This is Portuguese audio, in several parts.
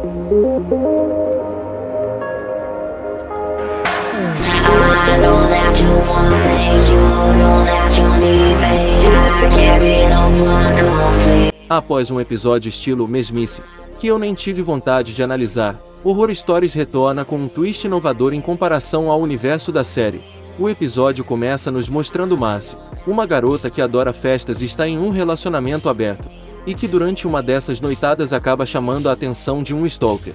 I know that you want me, you know that you need me. I can't be the one complete. Após um episódio estilo mesmice, que eu nem tive vontade de analisar, Horror Stories retorna com um twist inovador em comparação ao universo da série. O episódio começa nos mostrando Marcy, uma garota que adora festas e está em um relacionamento aberto, e que durante uma dessas noitadas acaba chamando a atenção de um stalker.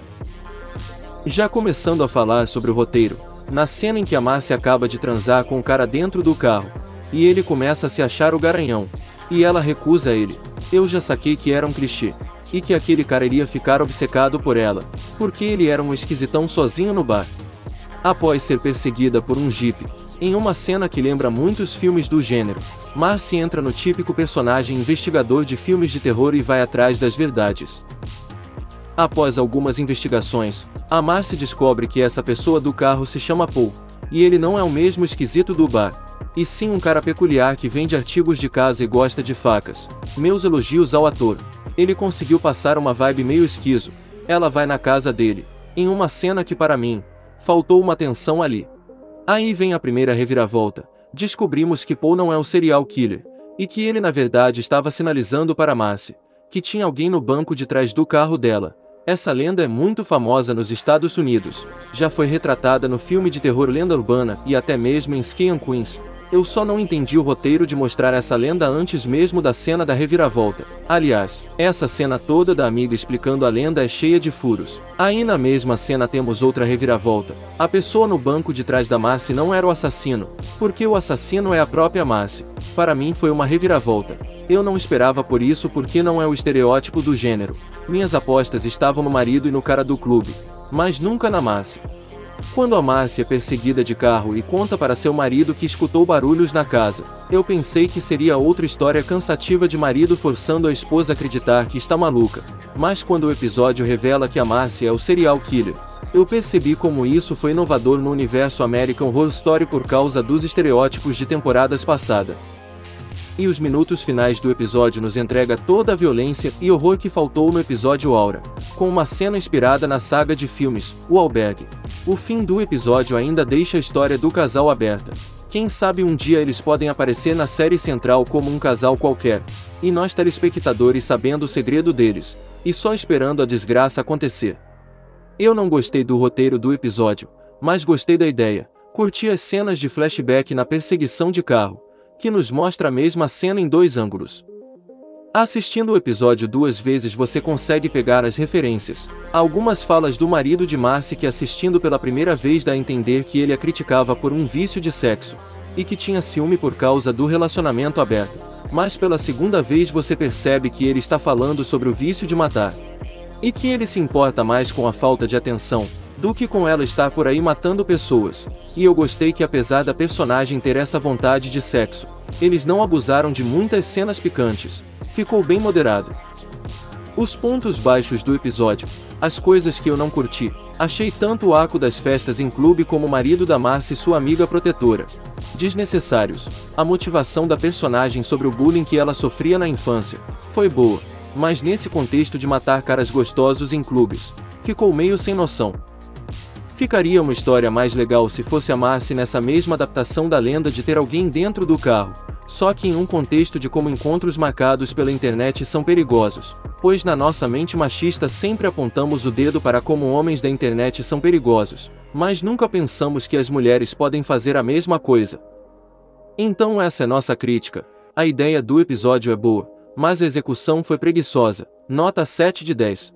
Já começando a falar sobre o roteiro, na cena em que a Marcy acaba de transar com o cara dentro do carro, e ele começa a se achar o garanhão, e ela recusa ele, eu já saquei que era um clichê, e que aquele cara iria ficar obcecado por ela, porque ele era um esquisitão sozinho no bar. Após ser perseguida por um jipe, em uma cena que lembra muitos filmes do gênero, Marcy entra no típico personagem investigador de filmes de terror e vai atrás das verdades. Após algumas investigações, a Marcy descobre que essa pessoa do carro se chama Paul, e ele não é o mesmo esquisito do bar, e sim um cara peculiar que vende artigos de casa e gosta de facas. Meus elogios ao ator. Ele conseguiu passar uma vibe meio esquizo. Ela vai na casa dele, em uma cena que para mim, faltou uma tensão ali. Aí vem a primeira reviravolta. Descobrimos que Paul não é o serial killer, e que ele na verdade estava sinalizando para Marcy, que tinha alguém no banco de trás do carro dela. Essa lenda é muito famosa nos Estados Unidos, já foi retratada no filme de terror Lenda Urbana e até mesmo em Skins and Queens. Eu só não entendi o roteiro de mostrar essa lenda antes mesmo da cena da reviravolta. Aliás, essa cena toda da amiga explicando a lenda é cheia de furos. Aí na mesma cena temos outra reviravolta. A pessoa no banco de trás da Marcy não era o assassino, porque o assassino é a própria Marcy. Para mim foi uma reviravolta. Eu não esperava por isso porque não é o estereótipo do gênero. Minhas apostas estavam no marido e no cara do clube, mas nunca na Marcy. Quando a Marcy é perseguida de carro e conta para seu marido que escutou barulhos na casa, eu pensei que seria outra história cansativa de marido forçando a esposa a acreditar que está maluca. Mas quando o episódio revela que a Marcy é o serial killer, eu percebi como isso foi inovador no universo American Horror Story por causa dos estereótipos de temporadas passadas. E os minutos finais do episódio nos entrega toda a violência e horror que faltou no episódio Aura, com uma cena inspirada na saga de filmes, O Albergue. O fim do episódio ainda deixa a história do casal aberta. Quem sabe um dia eles podem aparecer na série central como um casal qualquer, e nós telespectadores sabendo o segredo deles, e só esperando a desgraça acontecer. Eu não gostei do roteiro do episódio, mas gostei da ideia. Curti as cenas de flashback na perseguição de carro, que nos mostra a mesma cena em dois ângulos. Assistindo o episódio 2 vezes você consegue pegar as referências. Algumas falas do marido de Marcy que assistindo pela primeira vez dá a entender que ele a criticava por um vício de sexo, e que tinha ciúme por causa do relacionamento aberto, mas pela segunda vez você percebe que ele está falando sobre o vício de matar, e que ele se importa mais com a falta de atenção, do que com ela estar por aí matando pessoas. E eu gostei que apesar da personagem ter essa vontade de sexo, eles não abusaram de muitas cenas picantes. Ficou bem moderado. Os pontos baixos do episódio, as coisas que eu não curti, achei tanto o arco das festas em clube como o marido da Marcy e sua amiga protetora desnecessários. A motivação da personagem sobre o bullying que ela sofria na infância foi boa, mas nesse contexto de matar caras gostosos em clubes, ficou meio sem noção. Ficaria uma história mais legal se fosse a Marcy nessa mesma adaptação da lenda de ter alguém dentro do carro, só que em um contexto de como encontros marcados pela internet são perigosos, pois na nossa mente machista sempre apontamos o dedo para como homens da internet são perigosos, mas nunca pensamos que as mulheres podem fazer a mesma coisa. Então essa é nossa crítica. A ideia do episódio é boa, mas a execução foi preguiçosa. Nota 7 de 10.